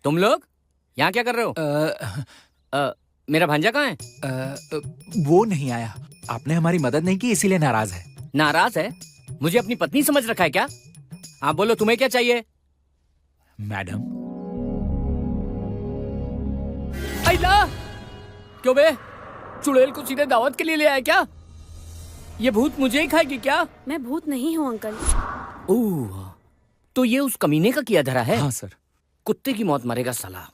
तुम लोग यहाँ क्या कर रहे हो? मेरा भांजा कहाँ है? वो नहीं आया। आपने हमारी मदद नहीं की इसीलिए नाराज है। नाराज है? मुझे अपनी पत्नी समझ रखा है क्या? हाँ बोलो, तुम्हें क्या चाहिए? मैडम। अल्लाह, क्यों बे? चुड़ैल को सीधे दावत के लिए ले आया क्या? ये भूत मुझे ही खाएगी क्या? मैं भूत नहीं हूँ अंकल। ओह, तो ये उस कमीने का किया धरा है? हाँ सर। कुत्ते की मौत मरेगा साला।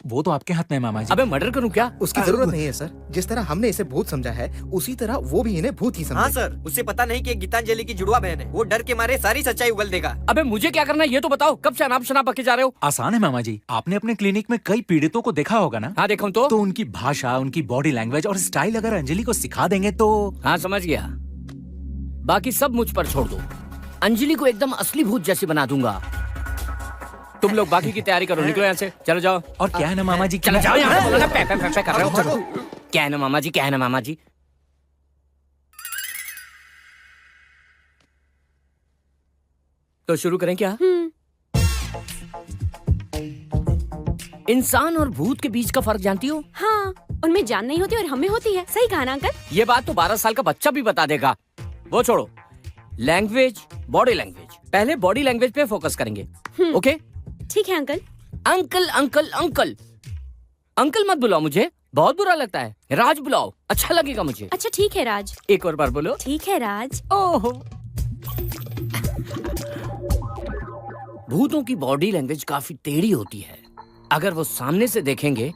वो तो आपके हाथ में है मामा जी। अबे मर्डर करूं क्या? उसकी जरूरत नहीं है सर। जिस तरह हमने इसे भूत समझा है उसी तरह वो भी इन्हें भूत ही समझे। हाँ सर, उसे पता नहीं कि गीतांजलि की जुड़वा बहन है। वो डर के मारे सारी सच्चाई उगल देगा। अबे मुझे क्या करना है ये तो बताओ। कब से अनाप शनाप बके जा रहे हो? आसान है मामा जी। आपने अपने क्लिनिक में कई पीड़ितों को देखा होगा ना? हाँ देखा तो उनकी भाषा, उनकी बॉडी लैंग्वेज और स्टाइल अगर अंजलि को सिखा देंगे तो। हाँ समझ गया। बाकी सब मुझ पर छोड़ दो। अंजलि को एकदम असली भूत जैसी बना दूंगा। तुम लोग बाकी की तैयारी करो, निकलो यहाँ से, चलो जाओ। और क्या है ना मामा जी, चलो जाओ यहाँ से, बोलो ना, पे कर रहे हो। क्या है ना मामा जी, क्या है ना मामा जी? तो शुरू करें क्या? इंसान और भूत के बीच का फर्क जानती हो? हाँ, उनमें जान नहीं होती और हमें होती है। सही कहा ना अंकल? ये बात तो 12 साल का बच्चा भी बता देगा। वो छोड़ो, लैंग्वेज, बॉडी लैंग्वेज। पहले बॉडी लैंग्वेज पे फोकस करेंगे, ओके? ठीक है uncle. Uncle uncle uncle uncle मत बुलाओ, मुझे बहुत बुरा लगता है। राज बुलाओ, अच्छा लगेगा मुझे। अच्छा ठीक है राज। एक और बार बोलो। ठीक है राज। ओहो, भूतों की बॉडी लैंग्वेज काफी टेढ़ी होती है। अगर वो सामने से देखेंगे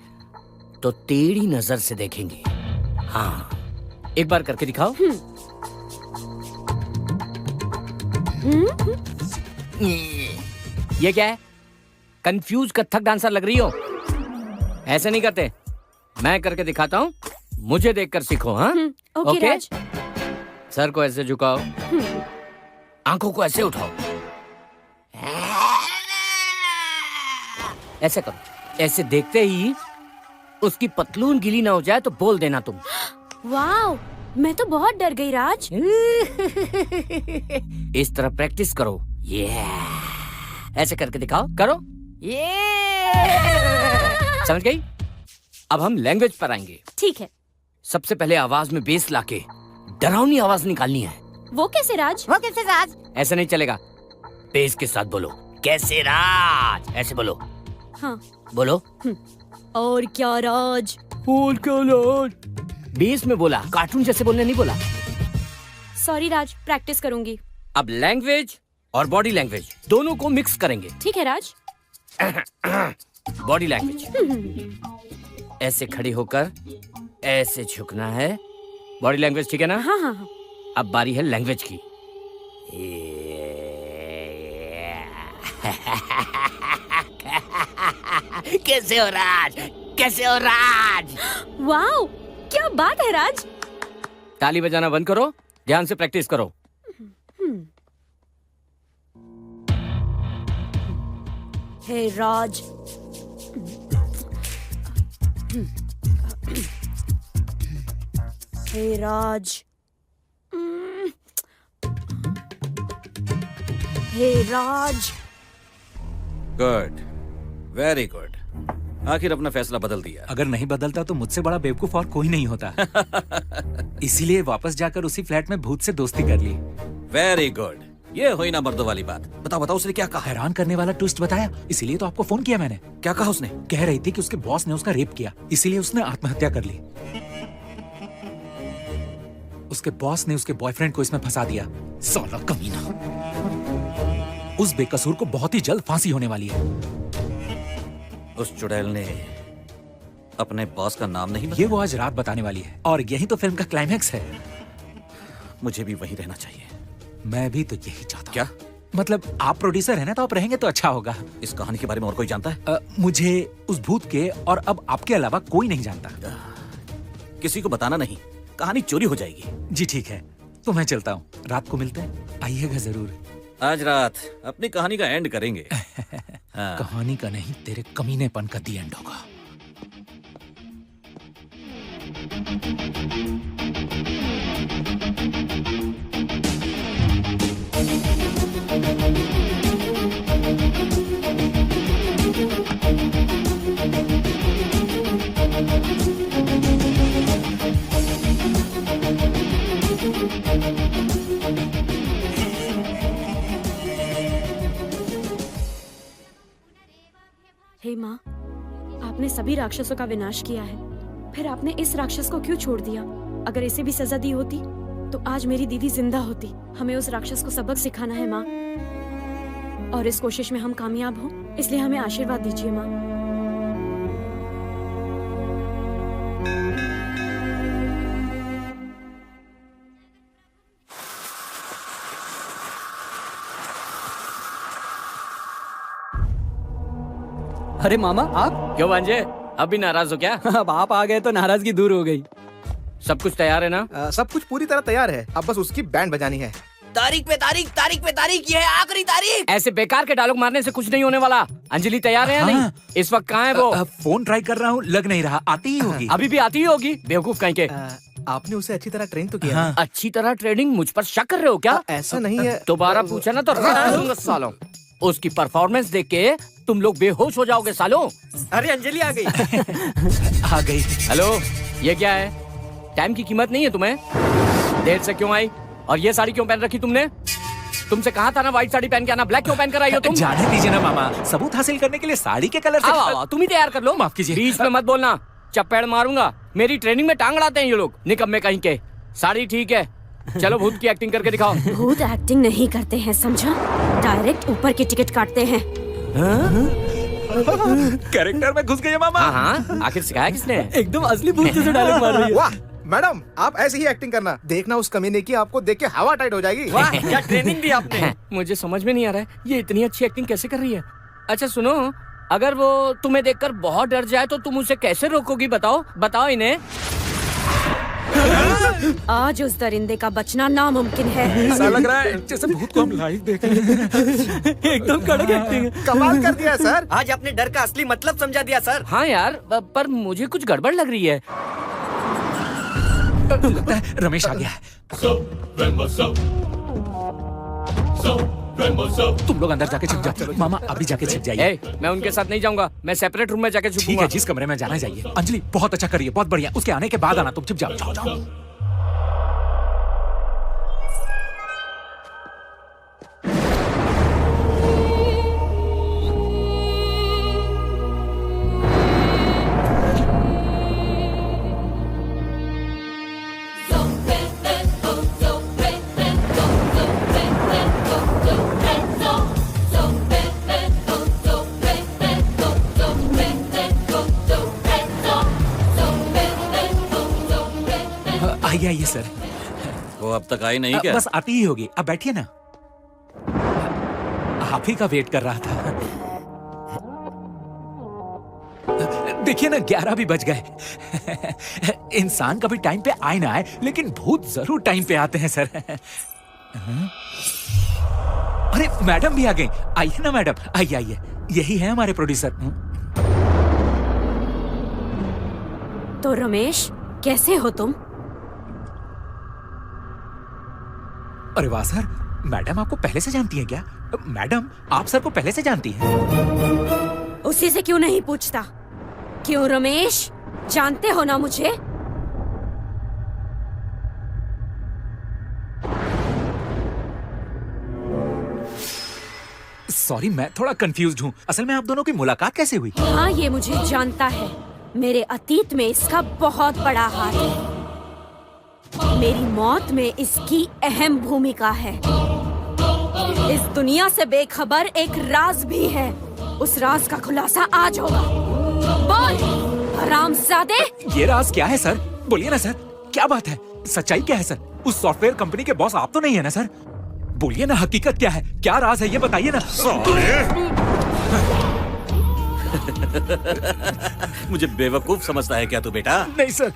तो टेढ़ी नजर से देखेंगे। हाँ, एक बार करके दिखाओ। ये क्या है? कंफ्यूज कथक डांसर लग रही हो। ऐसे नहीं करते, मैं करके दिखाता हूँ, मुझे देखकर सीखो। हाँ ओके राज। सर को ऐसे झुकाओ, आंखों को ऐसे उठाओ, ऐसे करो। ऐसे देखते ही उसकी पतलून गीली ना हो जाए तो बोल देना तुम। वाओ, मैं तो बहुत डर गई राज। इस तरह प्रैक्टिस करो। ये ऐसे करके दिखाओ, करो। ये समझ गई? अब हम लैंग्वेज पर आएंगे। ठीक है। सबसे पहले आवाज में बेस लाके डरावनी आवाज निकालनी है। वो कैसे राज? वो कैसे राज? ऐसे नहीं चलेगा, बेस के साथ बोलो। कैसे राज, ऐसे बोलो। हाँ बोलो। और क्या राज? और क्या राज? बेस में बोला, कार्टून जैसे बोलने नहीं बोला। सॉरी राज, प्रैक्टिस करूंगी। अब लैंग्वेज और बॉडी लैंग्वेज दोनों को मिक्स करेंगे। ठीक है राज। बॉडी लैंग्वेज, ऐसे खड़ी होकर ऐसे झुकना है। बॉडी लैंग्वेज ठीक है ना? हाँ हाँ हाँ। अब बारी है लैंग्वेज की। कैसे हो राज, कैसे हो राज? वाओ, क्या बात है राज। ताली बजाना बंद करो, ध्यान से प्रैक्टिस करो। Hey Raj. Hey Raj. Hey Raj. Good, very good. आखिर अपना फैसला बदल दिया। अगर नहीं बदलता तो मुझसे बड़ा बेवकूफ और कोई नहीं होता। इसीलिए वापस जाकर उसी फ्लैट में भूत से दोस्ती कर ली। वेरी गुड, ये हुई ना मर्दों वाली बात। बताओ बताओ, उसने क्या कहा? हैरान करने वाला ट्विस्ट बताया, इसीलिए तो आपको फोन किया मैंने। क्या कहा उसने? कह रही थी कि उसके बॉस ने उसका रेप किया, इसीलिए उसने आत्महत्या कर ली। उसके बॉस ने उसके बॉयफ्रेंड को इसमें फंसा दिया। साला कमीना। उस बेकसूर को बहुत ही जल्द फांसी होने वाली है। उस चुड़ैल ने अपने बॉस का नाम नहीं ये वो आज रात बताने वाली है, और यही तो फिल्म का क्लाइमैक्स है। मुझे भी वहीं रहना चाहिए। मैं भी तो यही चाहता हूँ। क्या मतलब आप प्रोड्यूसर है ना, तो आप रहेंगे तो अच्छा होगा। इस कहानी के बारे में और कोई जानता है? मुझे उस भूत के और अब आपके अलावा कोई नहीं जानता। किसी को बताना नहीं, कहानी चोरी हो जाएगी। जी ठीक है, तो मैं चलता हूँ। रात को मिलते हैं, आइएगा जरूर। आज रात अपनी कहानी का एंड करेंगे। हाँ। कहानी का नहीं, तेरे कमीनेपन का दी एंड होगा। हे माँ, आपने सभी राक्षसों का विनाश किया है, फिर आपने इस राक्षस को क्यों छोड़ दिया? अगर इसे भी सजा दी होती तो आज मेरी दीदी जिंदा होती। हमें उस राक्षस को सबक सिखाना है माँ, और इस कोशिश में हम कामयाब हो, इसलिए हमें आशीर्वाद दीजिए माँ। अरे मामा आप क्यों भांजे, अब भी नाराज हो क्या? अब आप आ गए तो नाराजगी दूर हो गई। सब कुछ तैयार है ना? सब कुछ पूरी तरह तैयार है, अब बस उसकी बैंड बजानी है। तारीख पे तारीख, तारीख पे तारीख, ये है आखिरी तारीख। ऐसे बेकार के डायलॉग मारने से कुछ नहीं होने वाला। अंजलि तैयार है या नहीं? इस वक्त कहाँ है वो? फोन ट्राई कर रहा हूँ, लग नहीं रहा। आती ही होगी। अभी भी आती ही होगी, बेवकूफ कहीं के। आपने उसे अच्छी तरह ट्रेन तो किया है। अच्छी तरह ट्रेनिंग? मुझ पर शक कर रहे हो क्या? ऐसा नहीं है। दोबारा पूछा ना तो रगड़ दूंगा सालों। उसकी परफॉर्मेंस देख के तुम लोग बेहोश हो जाओगे सालों। अरे अंजलि आ गई। आ गई। हेलो, ये क्या है? टाइम की कीमत नहीं है तुम्हें? देर से क्यों आई? और ये साड़ी क्यों पहन रखी तुमने? तुमसे कहा था ना व्हाइट साड़ी पहन के आना, ब्लैक क्यों पहन कर आई हो तुम? जाने दीजिए ना मामा, सबूत हासिल करने के लिए साड़ी के कलर से। आओ, तुम ही तैयार कर लो। माफ कीजिए। बीच में मत बोलना, चप्पड़ मारूंगा। मेरी ट्रेनिंग में टांग अड़ाते हैं ये लोग, निकम्मे कहीं के। साड़ी ठीक है, चलो भूत की एक्टिंग करके दिखाओ। भूत एक्टिंग नहीं करते हैं, समझा? डायरेक्ट ऊपर की टिकट काटते हैं। कैरेक्टर में घुस गए मामा। हाँ, आखिर सिखाया किसने? एकदम असली भूत जैसे डायलॉग मार रही है। वाह मैडम, आप ऐसे ही एक्टिंग करना, देखना उस कमीने की आपको देख के हवा टाइट हो जाएगी। वाह, क्या ट्रेनिंग दी आपने। मुझे समझ में नहीं आ रहा है, ये इतनी अच्छी एक्टिंग कैसे कर रही है? अच्छा सुनो, अगर वो तुम्हें देखकर बहुत डर जाए तो तुम उसे कैसे रोकोगी? बताओ बताओ इन्हें। आज उस दरिंदे का बचना नामुमकिन है। ऐसा लग रहा है जैसे भूत को हम लाइव देख रहे हैं। एकदम कड़क एक्टिंग है। कमाल कर दिया सर। आज आपने डर का असली मतलब समझा दिया सर। हाँ यार, पर मुझे कुछ गड़बड़ लग रही है। लगता है रमेश आ गया है। तुम लोग अंदर जाके छिप जाओ। मामा अभी जाके छिप जाइए। ए, मैं उनके साथ नहीं जाऊंगा, मैं सेपरेट रूम में जाके ठीक छुपूंगा। है, जिस कमरे में जाना चाहिए। अंजलि बहुत अच्छा करिए, बहुत बढ़िया। उसके आने के बाद आना, तुम छिप जाओ। जाओ जाओ। आइए आइए सर। वो अब तक आई नहीं क्या? बस आती ही होगी, अब बैठिए ना। आप ही का वेट कर रहा था। देखिए ना, 11 भी बज गए। इंसान कभी टाइम पे आए ना आए, लेकिन भूत जरूर टाइम पे आते हैं सर। अरे मैडम भी आ गई। आइए ना मैडम, आइए आइए। यही है हमारे प्रोड्यूसर। तो रमेश, कैसे हो तुम? अरे वाह सर, मैडम आपको पहले से जानती हैं क्या? मैडम आप सर को पहले से जानती हैं? उसी से क्यों नहीं पूछता? क्यों रमेश, जानते हो ना मुझे? सॉरी, मैं थोड़ा कंफ्यूज्ड हूँ। असल में आप दोनों की मुलाकात कैसे हुई? हाँ, ये मुझे जानता है। मेरे अतीत में इसका बहुत बड़ा हाथ है। मेरी मौत में इसकी अहम भूमिका है। इस दुनिया से बेखबर एक राज भी है। उस राज का खुलासा आज होगा। बोल हरामजादे। ये राज क्या है सर? बोलिए ना सर, क्या बात है? सच्चाई क्या है सर? उस सॉफ्टवेयर कंपनी के बॉस आप तो नहीं है ना सर? बोलिए ना, हकीकत क्या है? क्या राज है ये बताइए ना। मुझे बेवकूफ समझता है क्या तू बेटा? नहीं सर।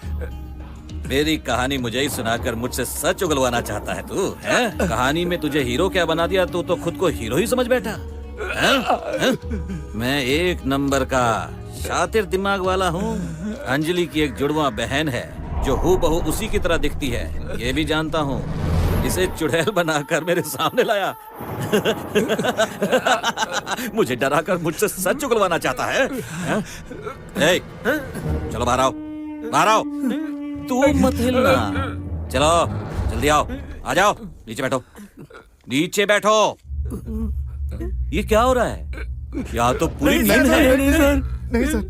मेरी कहानी मुझे ही सुनाकर मुझसे सच उगलवाना चाहता है तू? है? कहानी में तुझे हीरो क्या बना दिया, तू तो खुद को हीरो ही समझ बैठा। है? मैं एक नंबर का शातिर दिमाग वाला हूँ। अंजलि की एक जुड़वा बहन है जो हूबहू उसी की तरह दिखती है, ये भी जानता हूँ। इसे चुड़ैल बनाकर मेरे सामने लाया। मुझे डराकर मुझसे सच उगलवाना चाहता है? ए, चलो बाहर आओ, बाहर आओ। तू मत हिलना। चलो जल्दी आओ, आ जाओ, नीचे बैठो, नीचे बैठो। ये क्या हो रहा है? यहाँ तो पूरी नींद है। नहीं सर, नहीं सर,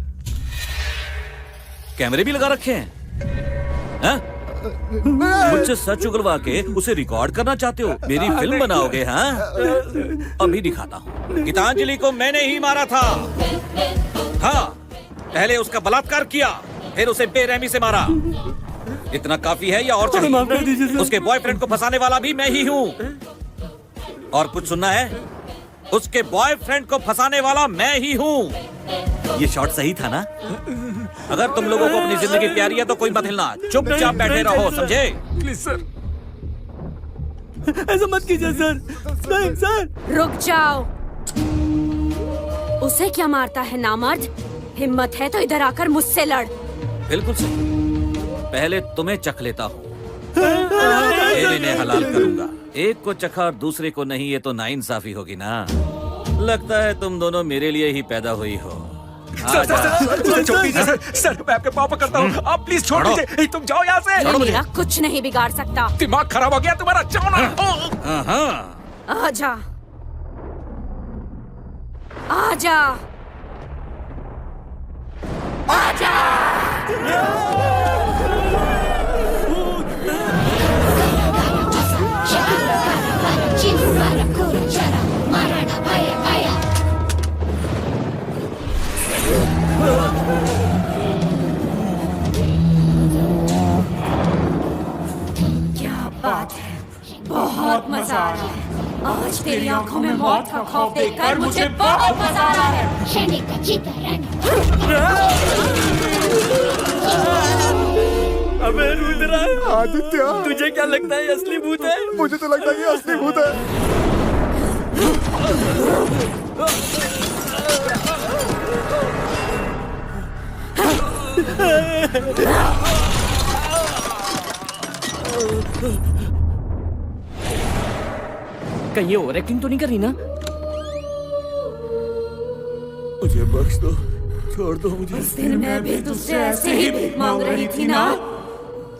कैमरे भी लगा रखे हैं, हैं? मुझसे सच उगलवा के उसे रिकॉर्ड करना चाहते हो? मेरी फिल्म बनाओगे? हाँ, अभी दिखाता हूँ। गीतांजलि को मैंने ही मारा था। हाँ, पहले उसका बलात्कार किया, फिर उसे बेरहमी से मारा। इतना काफी है या और माफ कर दीजिए चाहिए? सर। उसके बॉयफ्रेंड को फंसाने वाला भी मैं ही हूँ। और कुछ सुनना है? उसके बॉयफ्रेंड को फंसाने वाला मैं ही हूँ। ये शॉट सही था ना? अगर तुम लोगों को अपनी जिंदगी प्यारी है तो कोई मत हिलना, चुपचाप बैठे रहो, समझे? Please sir. ऐसा मत कीजिए सर। नहीं सर। रुक जाओ। उसे क्या मारता है नामर्द? हिम्मत है तो इधर आकर मुझसे लड़। बिल्कुल सही। पहले तुम्हें चख लेता हूँ, फिर इन्हें हलाल करूंगा। एक को चखा और दूसरे को नहीं, ये तो नाइंसाफी होगी ना। लगता है तुम दोनों मेरे लिए ही पैदा हुई हो। सर छोड़ दीजिए सर। सर मैं आपके पाँव पकड़ता हूँ, आप प्लीज छोड़ छोड़ो। दीजिए। तुम जाओ यहाँ से। ये मेरा कुछ नहीं बिगाड़ सकता। दिमाग खराब हो गया तुम्हारा, जाओ ना। आजा, आजा, आजा। क्या बात है, बहुत मजा आ रहा है। आज तेरी आंखों में मौत का खौफ देखकर मुझे बहुत मजा आ रहा है। अबे रुद्रा, आदित्य, तुझे क्या लगता है असली भूत है? मुझे तो लगता है ये असली भूत है। कहीं ये ओवर एक्टिंग तो नहीं कर रही ना? मुझे बख्श दो, छोड़ दो मुझे। उस दिन मैं भी तुझसे ऐसे ही भीख मांग रही थी ना?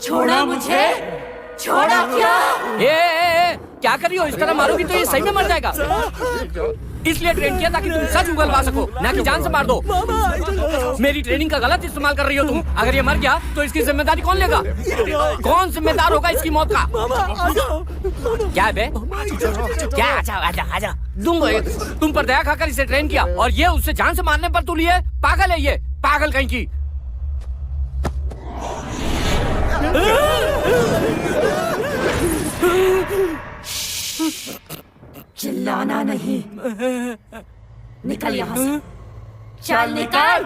छोड़ा मुझे? छोड़ा क्या? क्या कर रही हो? इस तरह मारोगी तो ये सही में मर जाएगा। इसलिए ट्रेन किया ताकि तुम सच उगलवा सको, ना कि जान से मार दो। मेरी ट्रेनिंग का गलत इस्तेमाल कर रही हो तुम। अगर ये मर गया तो इसकी जिम्मेदारी कौन लेगा? कौन जिम्मेदार होगा इसकी मौत का? क्या है बे? क्या? आजा आजा आजा। तुम पर दया खाकर इसे ट्रेन किया और ये उससे जान से मारने पर तुली है। पागल है ये, पागल कहीं की। चिल्लाना नहीं, निकल यहाँ से। चल निकल।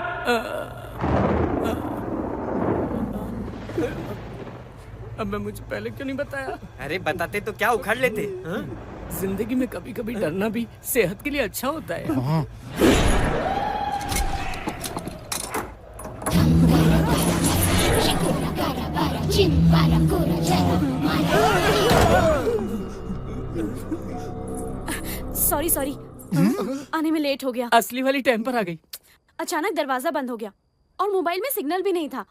अब मुझे पहले क्यों नहीं बताया? अरे बताते तो क्या उखाड़ लेते। हाँ? जिंदगी में कभी कभी डरना भी सेहत के लिए अच्छा होता है। सॉरी सॉरी, आने में लेट हो गया। असली वाली टाइम पर आ गई। अचानक दरवाजा बंद हो गया और मोबाइल में सिग्नल भी नहीं था।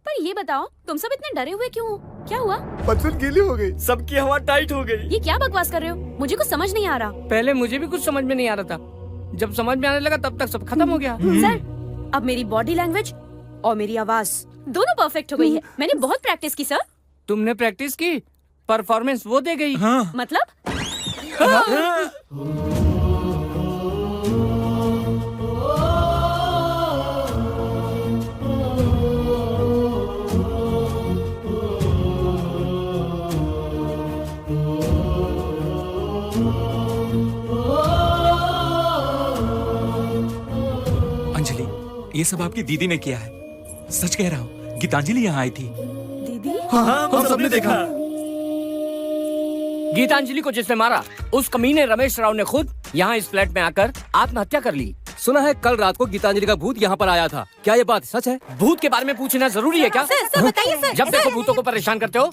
पर ये बताओ, तुम सब इतने डरे हुए क्यों हो? क्या हुआ? बचपन गीली हो गई। सबकी हवा टाइट हो गई। ये क्या बकवास कर रहे हो? मुझे कुछ समझ नहीं आ रहा। पहले मुझे भी कुछ समझ में नहीं आ रहा था, जब समझ में आने लगा तब तक सब खत्म हो गया। सर, अब मेरी बॉडी लैंग्वेज और मेरी आवाज दोनों परफेक्ट हो गई है। मैंने बहुत प्रैक्टिस की सर। तुमने प्रैक्टिस की, परफॉर्मेंस वो दे गई। मतलब अंजलि, ये सब आपकी दीदी ने किया है। सच कह रहा हूँ, गीतांजलि यहाँ आई थी। दीदी? हाँ, हम सबने देखा। गीतांजलि को जिसने मारा, उस कमीने रमेश राव ने खुद यहाँ इस फ्लैट में आकर आत्महत्या कर ली। सुना है कल रात को गीतांजलि का भूत यहाँ पर आया था। क्या ये बात सच है? भूत के बारे में पूछना जरूरी है क्या? सर बताइए सर। जब देखो भूतों को परेशान करते हो।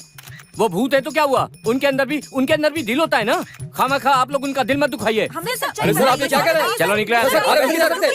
वो भूत है तो क्या हुआ? उनके अंदर भी दिल होता है ना। खामखा आप लोग उनका दिल मत दुखाइए। हमें अरे सर, आप ये क्या कह रहे हैं? चलो निकले यहाँ से। अरे, नहीं जा सकते।